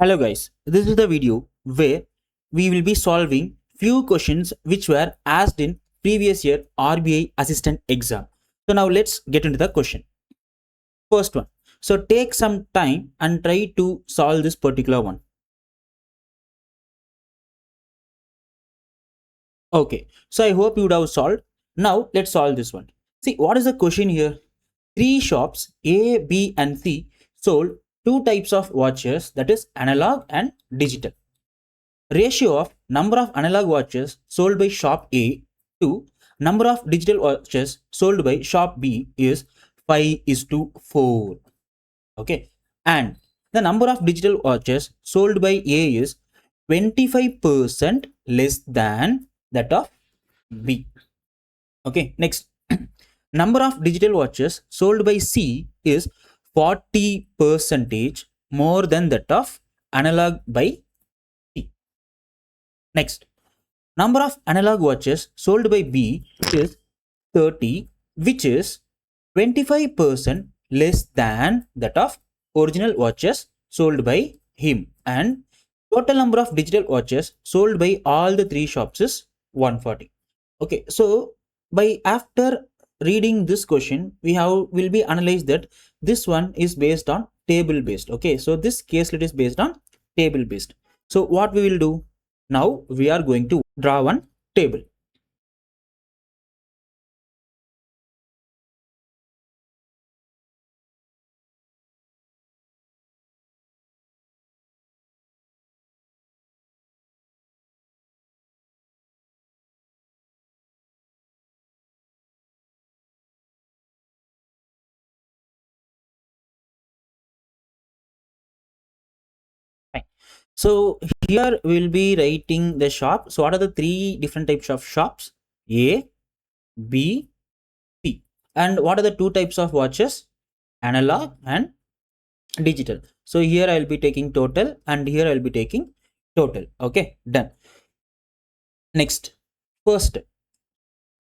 Hello guys, this is the video where we will be solving few questions which were asked in previous year RBI Assistant exam. So now let's get into the question. First one. So take some time and try to solve this particular one. Okay, so I hope you would have solved. Now let's solve this one. See, what is the question here? Three shops A, B and C sold two types of watches, that is analog and digital. Ratio of number of analog watches sold by shop A to number of digital watches sold by shop B is 5:4. Okay, and the number of digital watches sold by A is 25% less than that of B. Okay, next, number of digital watches sold by C is 40% more than that of analog by C. Next, number of analog watches sold by B is 30, which is 25% less than that of original watches sold by him, and total number of digital watches sold by all the three shops is 140. Okay, so by after reading this question, we will be analyzed that this one is based on table based. Okay, so this caselet is based on table based. So what we will do now, we are going to draw one table. Fine. So here we will be writing the shop. So what are the three different types of shops? A, B, C. And what are the two types of watches? Analog and digital. So here I will be taking total and here I will be taking total. Okay, done. Next, first,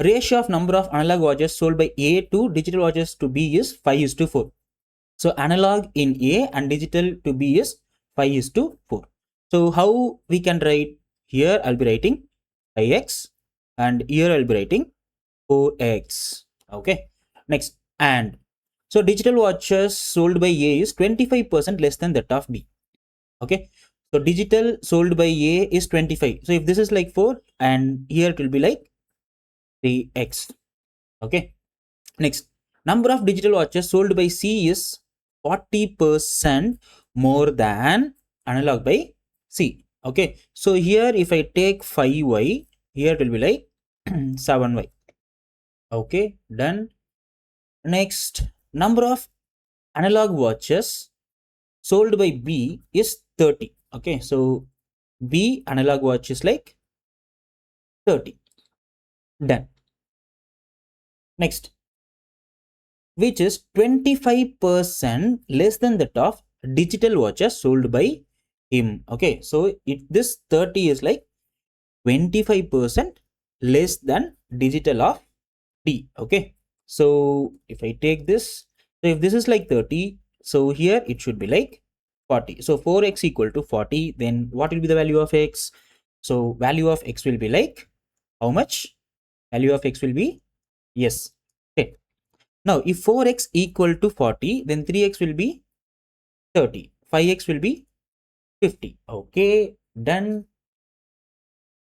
ratio of number of analog watches sold by A to digital watches to B is 5:4. So analog in A and digital to B is 5:4. So how we can write? Here I'll be writing 5x and here I'll be writing 4x. Okay. Next, and so digital watches sold by A is 25% less than that of B. Okay. So digital sold by A is 25. So if this is like 4 and here it will be like 3x. Okay. Next, number of digital watches sold by C is 40% more than analog by C. Okay, so here if I take 5y, here it will be like 7y. Okay, done. Next, number of analog watches sold by B is 30. Okay, so B analog watch is like 30. Done. Next, which is 25% less than that of digital watches sold by him. Okay, so this 30 is like 25% less than digital of D. Okay, so if I take this, so if this is like 30, so here it should be like 40. So 4x equal to 40, then what will be the value of x? So value of x will be like how much? Value of x will be, yes, 10. Now, if 4x equal to 40, then 3x will be 30. 5x will be 50. Okay, done.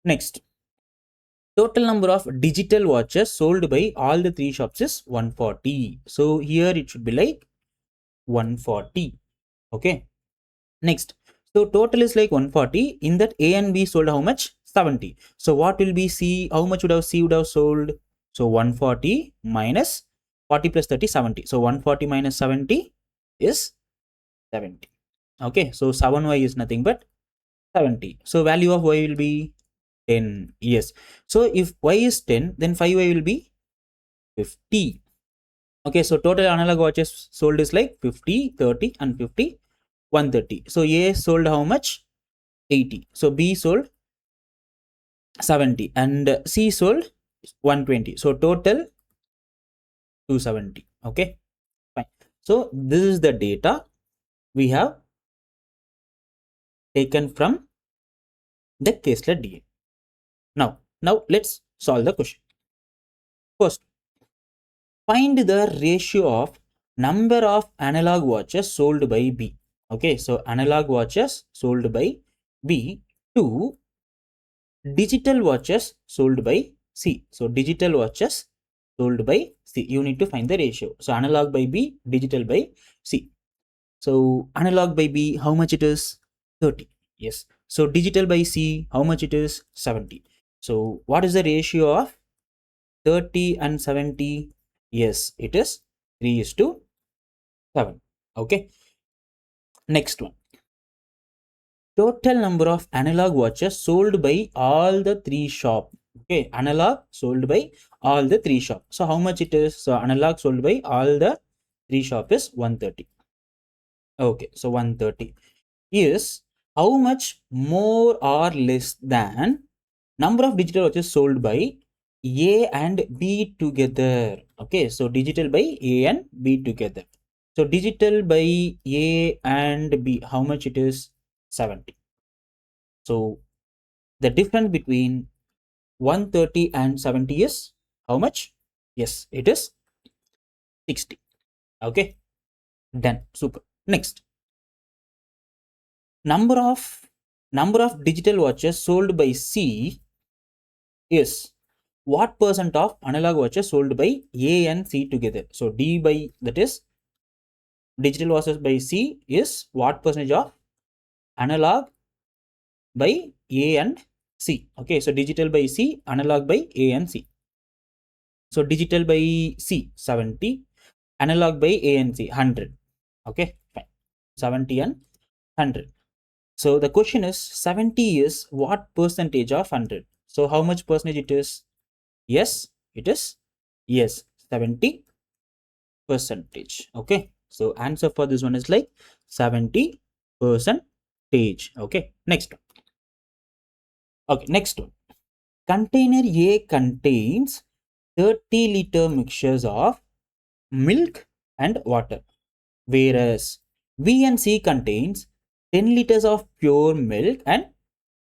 Next, total number of digital watches sold by all the three shops is 140. So here it should be like 140. Okay. Next, so total is like 140. In that A and B sold how much? 70. So what will be C? How much would have C would have sold? So 140 minus 40 plus 30, 70. So 140 minus 70 is 70. Okay, so 7y is nothing but 70. So value of y will be 10. Yes. So if y is 10, then 5y will be 50. Okay, so total analog watches sold is like 50, 30 and 50, 130. So A sold how much? 80. So B sold 70 and C sold 120. So total 270. Okay, fine. So this is the data we have taken from the caselet DA. Now let's solve the question. First, find the ratio of number of analog watches sold by B. Okay, so analog watches sold by B to digital watches sold by C. So digital watches sold by C. You need to find the ratio. So analog by B, digital by C. So analog by B, how much it is? 30. Yes. So digital by C, how much it is? 70. So what is the ratio of 30 and 70? Yes, it is 3:7. Okay. Next one. Total number of analog watches sold by all the three shops. Okay, analog sold by all the three shops. So how much it is? So analog sold by all the three shops is 130. Okay, so 130 is how much more or less than number of digital watches sold by A and B together. Okay, so digital by A and B together. So digital by A and B, how much it is? 70. So the difference between 130 and 70 is how much? Yes, it is 60. Okay, done. Super. Next, number of digital watches sold by C is what percent of analog watches sold by A and C together. So D by, that is digital watches by C, is what percentage of analog by A and C. Okay, so digital by C, analog by A and C. So digital by C 70, analog by A and C 100. Okay, fine. 70 and 100. So the question is 70 is what percentage of 100? So how much percentage it is? Yes, it is. Yes, 70 percentage. Okay, so answer for this one is like 70 percentage. Okay, next one. Okay, next one. Container A contains 30-liter mixtures of milk and water, whereas B and C contains 10 liters of pure milk and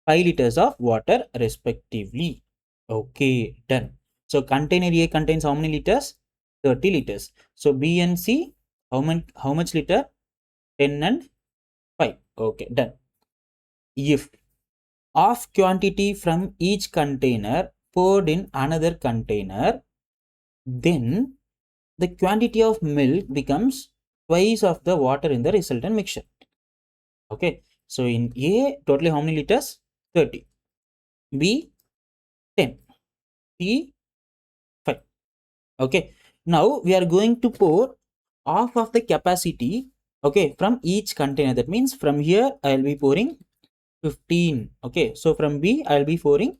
5 liters of water respectively. Okay, done. So container A contains how many liters? 30 liters. So B and C, how much liter? 10 and 5. Okay, done. If half quantity from each container poured in another container, then the quantity of milk becomes twice of the water in the resultant mixture. Okay, so in A, totally how many liters? 30. B, 10. C, 5. Okay, now we are going to pour half of the capacity, okay, from each container. That means from here I will be pouring 15. Okay, so from B I will be pouring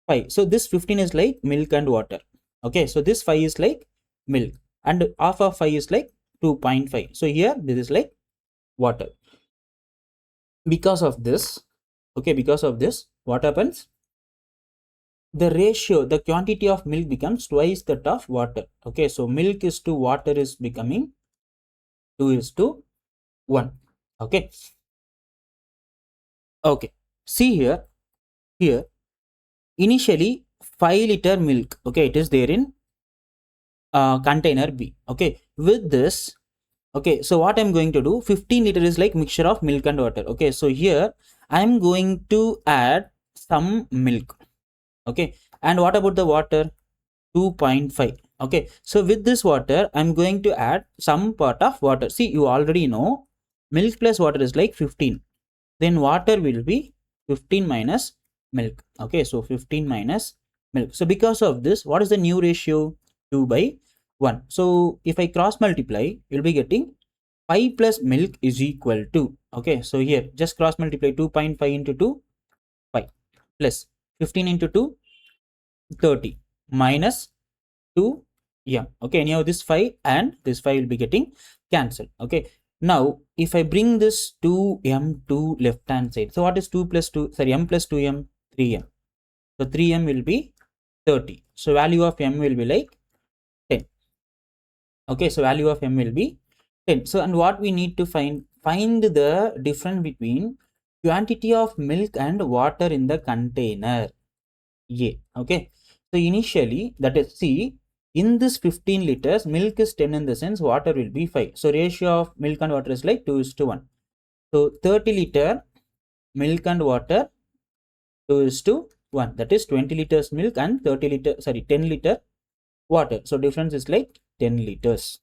5. So this 15 is like milk and water. Okay, so this 5 is like milk, and half of 5 is like 2.5. So here this is like water. Because of this, okay, because of this, what happens? The ratio, the quantity of milk becomes twice that of water. Okay, so milk is to water is becoming 2:1. Okay, okay, see here, initially 5-liter milk, okay, it is there in container B. Okay, with this, okay, so what I'm going to do, 15 liter is like mixture of milk and water. Okay, so here I'm going to add some milk. Okay, and what about the water? 2.5. Okay, so with this water I'm going to add some part of water. See, you already know milk plus water is like 15, then water will be 15 minus milk. Okay, so 15 minus milk. So because of this, what is the new ratio? 2/1. So if I cross multiply, you'll be getting 5 plus milk is equal to, okay, so here just cross multiply 2.5 into 2, 5, plus 15 into 2, 30, minus 2 m. Okay, anyhow this 5 and this 5 will be getting cancelled. Okay, now if I bring this 2m to left hand side, so what is 2 plus 2, sorry, m plus 2m? 3m. So 3m will be 30. So value of m will be like 10. Okay, so value of m will be 10. So and what we need to find the difference between quantity of milk and water in the container. A. Okay. So initially, that is, see, in this 15 liters, milk is 10 in the sense water will be 5. So ratio of milk and water is like 2:1. So 30 liter milk and water 2:1. That is 20 liters milk and 10 liter water. So difference is like 10 liters.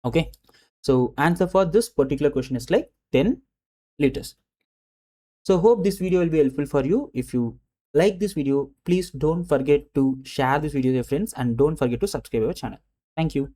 Okay. So answer for this particular question is like 10 liters. So hope this video will be helpful for you. If you like this video, please don't forget to share this video with your friends and don't forget to subscribe our channel. Thank you.